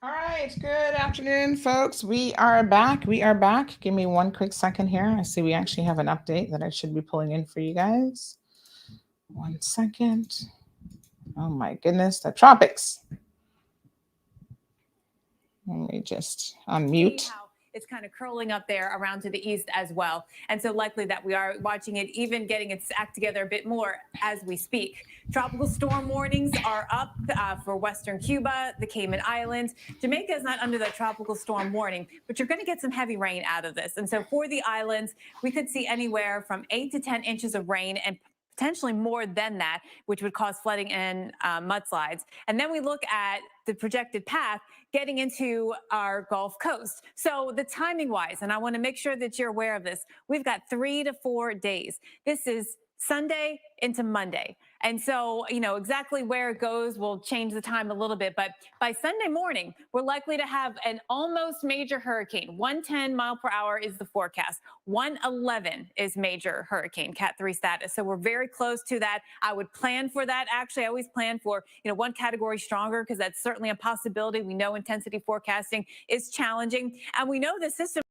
All right, good afternoon, folks. We are back. We are back. Give me one quick second here. I see we actually have an update that I should be pulling in for you guys. One second. Oh my goodness, the tropics. Let me just See unmute. how it's kind of curling up there around to the east as well. And so likely that we are watching it even getting its act together a bit more as we speak. Tropical storm warnings are up for Western Cuba, the Cayman Islands. Jamaica is not under the tropical storm warning, but you're going to get some heavy rain out of this. And so for the islands, we could see anywhere from 8 to 10 inches of rain and potentially more than that, which would cause flooding and mudslides. And then we look at the projected path getting into our Gulf Coast. So the timing wise, and I want to make sure that you're aware of this, we've got 3 to 4 days. This is Sunday into Monday. And so, exactly where it goes will change the time a little bit. But by Sunday morning, we're likely to have an almost major hurricane. 110 mile per hour is the forecast. 111 is major hurricane, Cat 3 status. So we're very close to that. I would plan for that. Actually, I always plan for, one category stronger because that's certainly a possibility. We know intensity forecasting is challenging. And we know the system.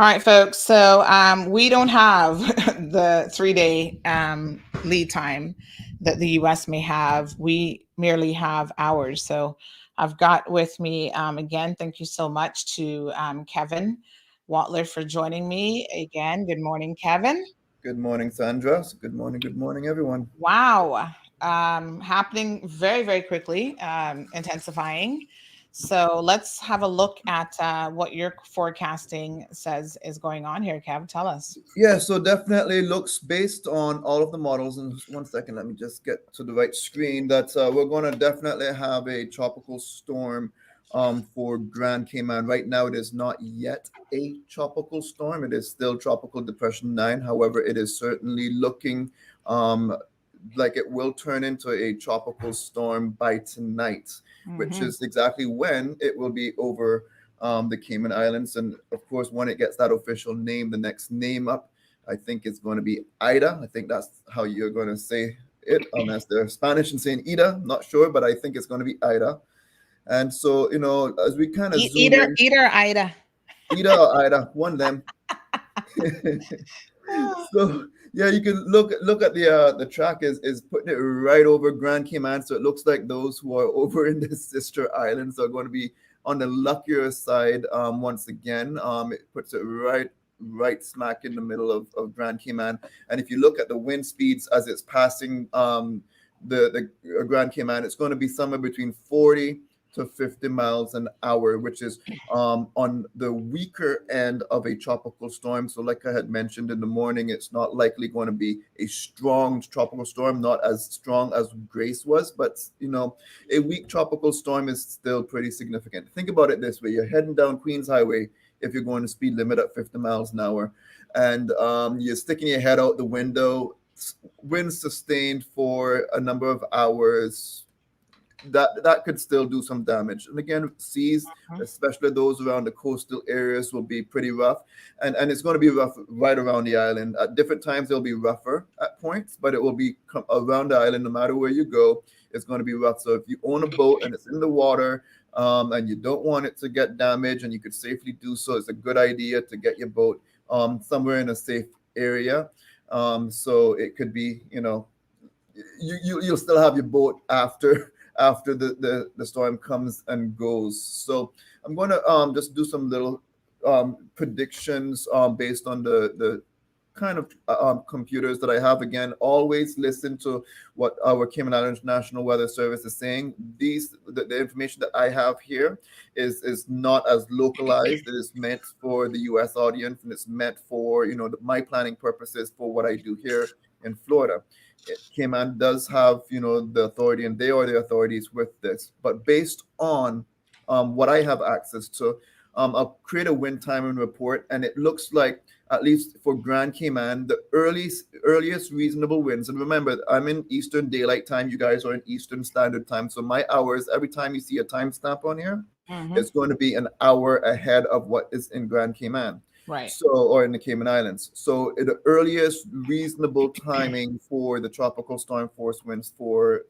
All right, folks. So we don't have the 3 day lead time that the US may have. We merely have hours. So I've got with me again, thank you so much to Kevin Watler for joining me again. Good morning, Kevin. Good morning, Sandra. Good morning, everyone. Wow. Happening very, very quickly, intensifying. So let's have a look at what your forecasting says is going on here, Kev. Tell us. Yeah, so definitely looks based on all of the models. And one second, let me just get to the right screen. That we're going to definitely have a tropical storm for Grand Cayman. Right now, it is not yet a tropical storm. It is still Tropical Depression 9. However, it is certainly looking um, like it will turn into a tropical storm by tonight, which Mm-hmm. is exactly when it will be over the Cayman Islands. And of course, when it gets that official name, the next name up, I think it's going to be Ida. I think that's how you're going to say it, unless they're Spanish and saying Ida. Not sure, but I think it's going to be Ida. And so, as we kind of zoom Eater, in, eater, Ida. Ida or Ida, one of them. So yeah, you can look at the track is putting it right over Grand Cayman, so it looks like those who are over in the sister islands are going to be on the luckier side once again. It puts it right smack in the middle of Grand Cayman, and if you look at the wind speeds as it's passing the Grand Cayman, it's going to be somewhere between 40 to 50 miles an hour, which is on the weaker end of a tropical storm. So, like I had mentioned in the morning, it's not likely going to be a strong tropical storm, not as strong as Grace was, but a weak tropical storm is still pretty significant. Think about it this way: you're heading down Queens Highway if you're going to speed limit at 50 miles an hour, and you're sticking your head out the window. Winds sustained for a number of hours, that could still do some damage. And again, seas, especially those around the coastal areas, will be pretty rough, and it's going to be rough right around the island. At different times, it'll be rougher at points, but it will be around the island. No matter where you go, it's going to be rough. So if you own a boat and it's in the water, and you don't want it to get damaged, and you could safely do so, it's a good idea to get your boat somewhere in a safe area. So it could be, you'll still have your boat after the storm comes and goes. So I'm going to just do some little predictions based on the kind of computers that I have. Again, always listen to what our Cayman Islands National Weather Service is saying. The information that I have here is not as localized. It is meant for the U.S. audience, and it's meant for my planning purposes for what I do here in Florida. Cayman does have the authority, and they are the authorities with this. But based on what I have access to, I'll create a wind timing report, and it looks like, at least for Grand Cayman, the earliest reasonable winds. And remember, I'm in Eastern Daylight Time. You guys are in Eastern Standard Time. So my hours, every time you see a timestamp on here, Mm-hmm. it's going to be an hour ahead of what is in Grand Cayman. Right. So, or in the Cayman Islands. So, the earliest reasonable timing for the tropical storm force winds for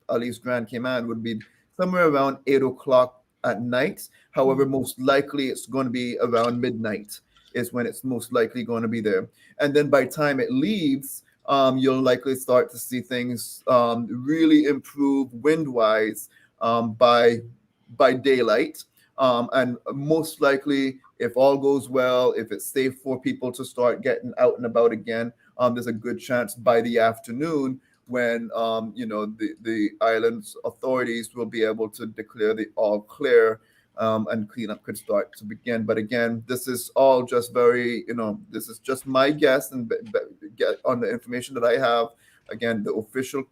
at least Grand Cayman would be somewhere around 8 o'clock at night. However, most likely it's going to be around midnight is when it's most likely going to be there. And then by the time it leaves, you'll likely start to see things really improve wind-wise by daylight. And most likely, if all goes well, if it's safe for people to start getting out and about again, there's a good chance by the afternoon when the island's authorities will be able to declare the all clear, and cleanup could start to begin. But again, this is all just very, this is just my guess and get on the information that I have. Again, the official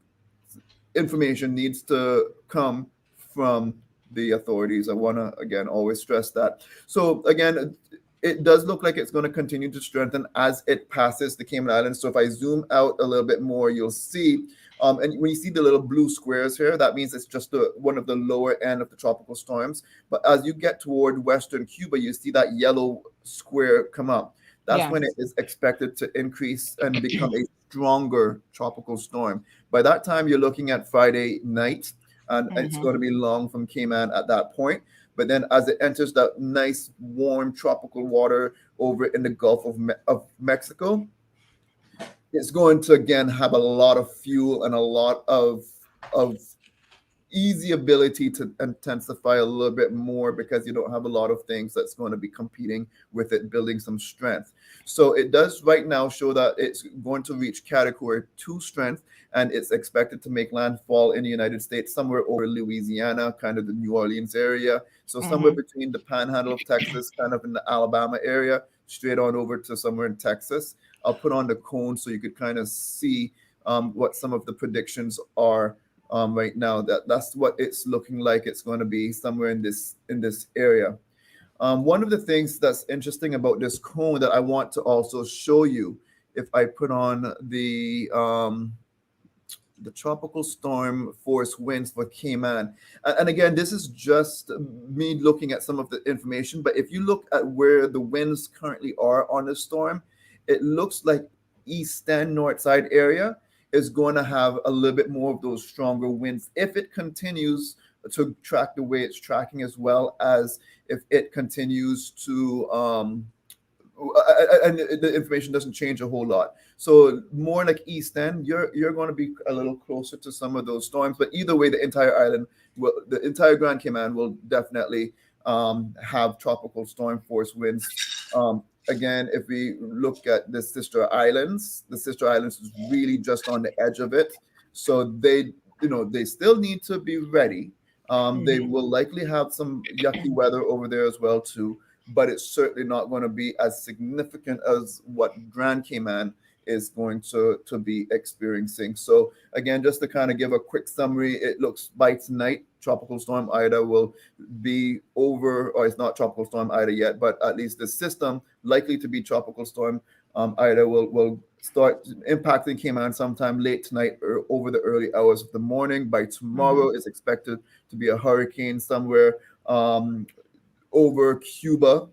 information needs to come from the authorities. I want to, again, always stress that. So again, it does look like it's going to continue to strengthen as it passes the Cayman Islands. So if I zoom out a little bit more, you'll see, and when you see the little blue squares here, that means it's just one of the lower end of the tropical storms. But as you get toward Western Cuba, you see that yellow square come up. That's when it is expected to increase and become a stronger tropical storm. By that time, you're looking at Friday night, and it's going to be long from Cayman at that point. But then as it enters that nice, warm tropical water over in the Gulf of Mexico, it's going to, again, have a lot of fuel and a lot of easy ability to intensify a little bit more because you don't have a lot of things that's going to be competing with it, building some strength. So it does right now show that it's going to reach Category 2 strength, and it's expected to make landfall in the United States somewhere over Louisiana, kind of the New Orleans area. So somewhere between the panhandle of Texas, kind of in the Alabama area, straight on over to somewhere in Texas. I'll put on the cone so you could kind of see what some of the predictions are. Right now, that's what it's looking like. It's going to be somewhere in this area. One of the things that's interesting about this cone that I want to also show you, if I put on the tropical storm force winds for Cayman, and again, this is just me looking at some of the information. But if you look at where the winds currently are on the storm, it looks like east and north side area is going to have a little bit more of those stronger winds if it continues to track the way it's tracking, as well as if it continues to and the information doesn't change a whole lot. So more like east end, you're going to be a little closer to some of those storms. But either way, the entire island, the entire Grand Cayman will definitely have tropical storm force winds. Again, if we look at the sister islands is really just on the edge of it. So they still need to be ready. They will likely have some yucky weather over there as well too, but it's certainly not going to be as significant as what Grand Cayman is going to be experiencing. So again, just to kind of give a quick summary, it looks by tonight, Tropical Storm Ida will be over, or it's not Tropical Storm Ida yet, but at least the system likely to be Tropical Storm Ida will start impacting Cayman sometime late tonight or over the early hours of the morning. By tomorrow, it's expected to be a hurricane somewhere over Cuba.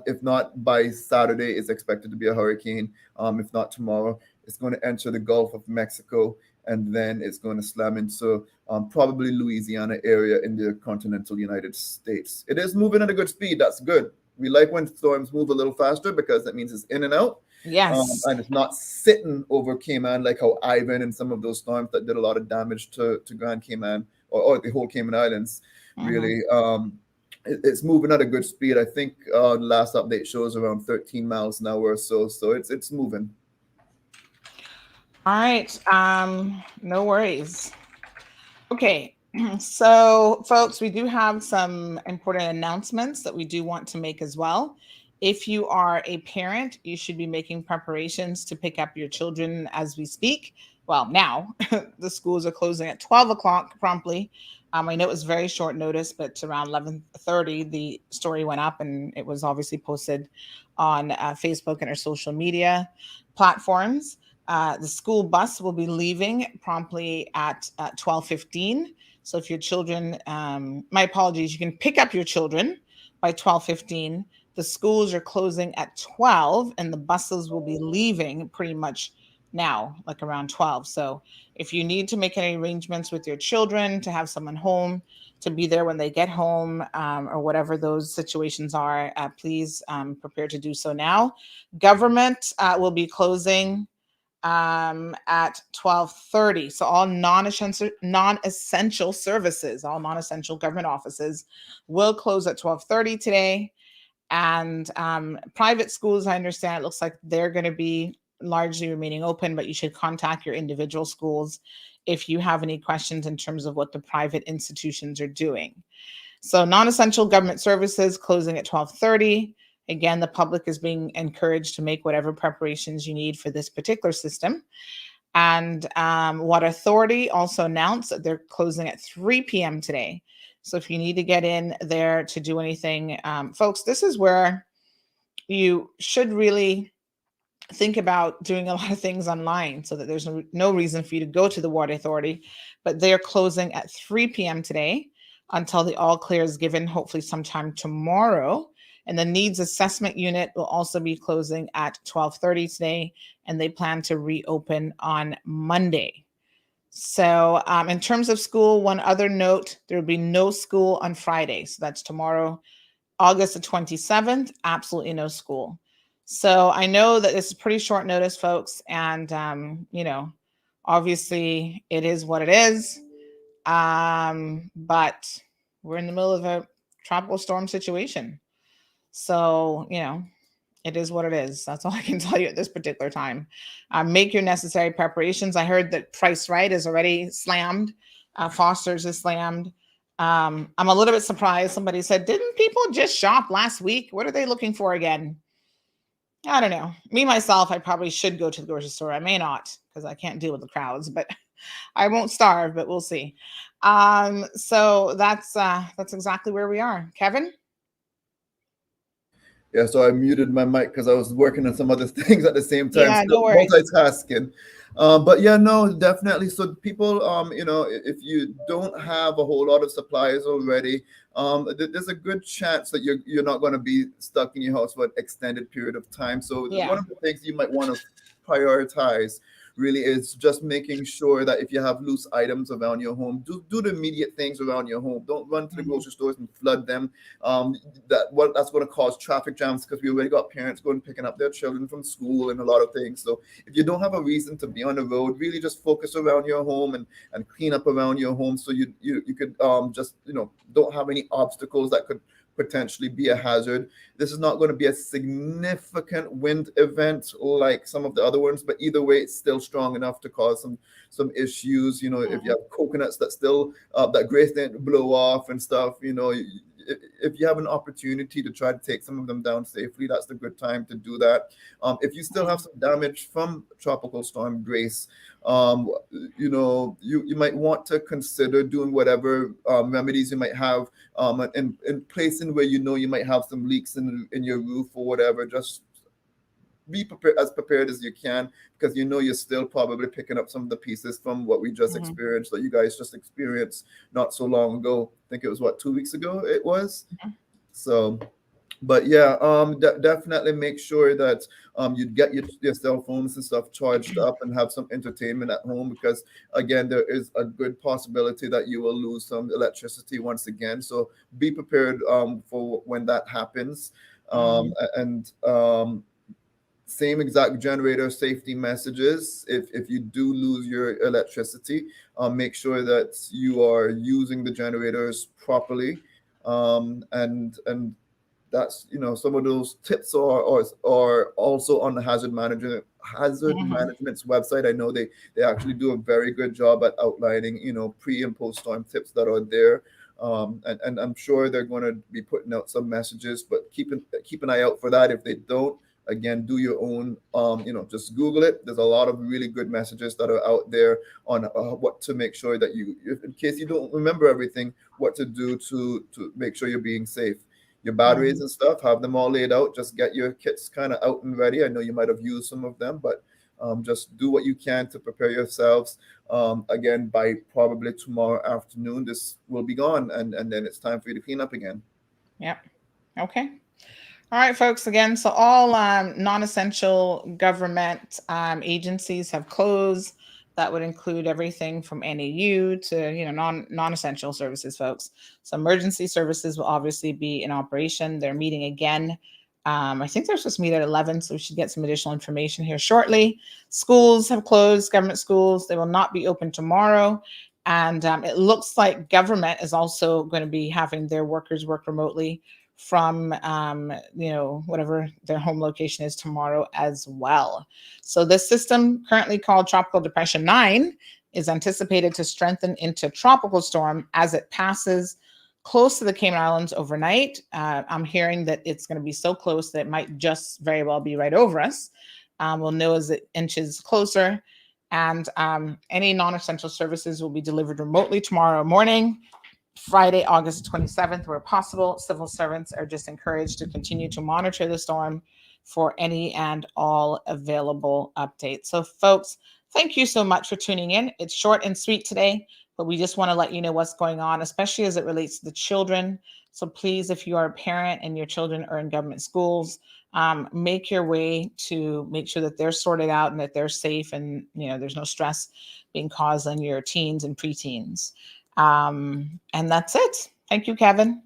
If not by Saturday, it's expected to be a hurricane. If not tomorrow, it's going to enter the Gulf of Mexico, and then it's going to slam into probably Louisiana area in the continental United States. It is moving at a good speed. That's good. We like when storms move a little faster because that means it's in and out. Yes. And it's not sitting over Cayman like how Ivan and some of those storms that did a lot of damage to Grand Cayman or the whole Cayman Islands, really. It's moving at a good speed. I think the last update shows around 13 miles an hour or so. So it's moving. All right. No worries. Okay. So, folks, we do have some important announcements that we do want to make as well. If you are a parent, you should be making preparations to pick up your children as we speak. Well, now the schools are closing at 12 o'clock promptly. I know it was very short notice, but around 11:30, the story went up and it was obviously posted on Facebook and our social media platforms. The school bus will be leaving promptly at 12:15. So if your children, my apologies, you can pick up your children by 12:15 The schools are closing at 12 and the buses will be leaving pretty much now, like around 12. So if you need to make any arrangements with your children to have someone home to be there when they get home, or whatever those situations are, please prepare to do so now. Government will be closing at 12:30. So all non-essential services, all non-essential government offices will close at 12:30 today. And private schools, I understand, it looks like they're going to be largely remaining open, but you should contact your individual schools if you have any questions in terms of what the private institutions are doing. So non-essential government services closing at 12:30. Again, the public is being encouraged to make whatever preparations you need for this particular system. And Water Authority also announced that they're closing at 3 p.m. today. So if you need to get in there to do anything, folks, this is where you should really think about doing a lot of things online so that there's no reason for you to go to the Water Authority. But they're closing at 3 p.m. today until the all clear is given, hopefully sometime tomorrow. And the needs assessment unit will also be closing at 12:30 today, and they plan to reopen on Monday. So in terms of school, one other note, there will be no school on Friday. So that's tomorrow, August the 27th, absolutely no school. So I know that this is pretty short notice, folks. And, obviously it is what it is. But we're in the middle of a tropical storm situation. So, it is what it is. That's all I can tell you at this particular time. Make your necessary preparations. I heard that Price Right is already slammed. Foster's is slammed. I'm a little bit surprised. Somebody said, didn't people just shop last week? What are they looking for again? I don't know. Me, myself, I probably should go to the grocery store. I may not because I can't deal with the crowds, but I won't starve, but we'll see. So that's exactly where we are. Kevin? Yeah, so I muted my mic because I was working on some other things at the same time, Yeah, still no worries. multitasking. But yeah, no, definitely. So people, if you don't have a whole lot of supplies already, there's a good chance that you're not going to be stuck in your house for an extended period of time. So Yeah. one of the things you might want to prioritize really is just making sure that if you have loose items around your home, do the immediate things around your home. Don't run to the grocery stores and flood them. That's going to cause traffic jams because we already got parents going picking up their children from school and a lot of things. So if you don't have a reason to be on the road, really just focus around your home and clean up around your home so you could just don't have any obstacles that could potentially be a hazard. This is not going to be a significant wind event like some of the other ones, but either way, it's still strong enough to cause some issues. If you have coconuts that still that grace didn't blow off and stuff, if you have an opportunity to try to take some of them down safely, that's the good time to do that. If you still have some damage from Tropical Storm Grace, you might want to consider doing whatever remedies you might have in placing where you might have some leaks in your roof or whatever. Just be prepared as you can, because you're still probably picking up some of the pieces from what we just experienced, that you guys just experienced not so long ago. I think it was 2 weeks ago it was. So, but yeah, definitely make sure that you get your cell phones and stuff charged up and have some entertainment at home, because again, there is a good possibility that you will lose some electricity once again. So be prepared for when that happens. Same exact generator safety messages. If you do lose your electricity, make sure that you are using the generators properly. And that's some of those tips are also on the hazard management's website. I know they actually do a very good job at outlining pre and post storm tips that are there. And I'm sure they're going to be putting out some messages, but keep an eye out for that. If they don't, again, do your own, just Google it. There's a lot of really good messages that are out there on what to make sure that in case you don't remember everything, what to do to make sure you're being safe. Your batteries and stuff, have them all laid out. Just get your kits kind of out and ready. I know you might have used some of them, but just do what you can to prepare yourselves. Again, by probably tomorrow afternoon, this will be gone, and then it's time for you to clean up again. Yep. Okay. All right, folks, again, so all non-essential government agencies have closed. That would include everything from NAU to, non-essential services, folks. So emergency services will obviously be in operation. They're meeting again. I think they're supposed to meet at 11, so we should get some additional information here shortly. Schools have closed, government schools. They will not be open tomorrow. And it looks like government is also going to be having their workers work remotely from whatever their home location is tomorrow as well. So this system, currently called Tropical Depression 9, is anticipated to strengthen into tropical storm as it passes close to the Cayman Islands overnight. I'm hearing that it's going to be so close that it might just very well be right over us. We'll know as it inches closer. And any non-essential services will be delivered remotely tomorrow morning, Friday, August 27th, where possible. Civil servants are just encouraged to continue to monitor the storm for any and all available updates. So, folks, thank you so much for tuning in. It's short and sweet today, but we just want to let you know what's going on, especially as it relates to the children. So please, if you are a parent and your children are in government schools, make your way to make sure that they're sorted out and that they're safe, and there's no stress being caused on your teens and preteens. And that's it. Thank you, Kevin.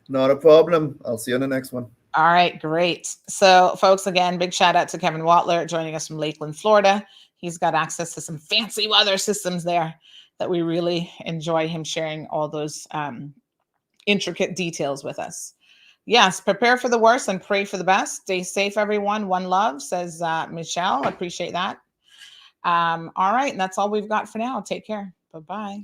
Not a problem. I'll see you on the next one. All right, great. So, folks, again, big shout out to Kevin Watler joining us from Lakeland, Florida. He's got access to some fancy weather systems there that we really enjoy him sharing all those intricate details with us. Yes, prepare for the worst and pray for the best. Stay safe, everyone. One love, says Michelle. Appreciate that. All right, and that's all we've got for now. Take care. Bye-bye.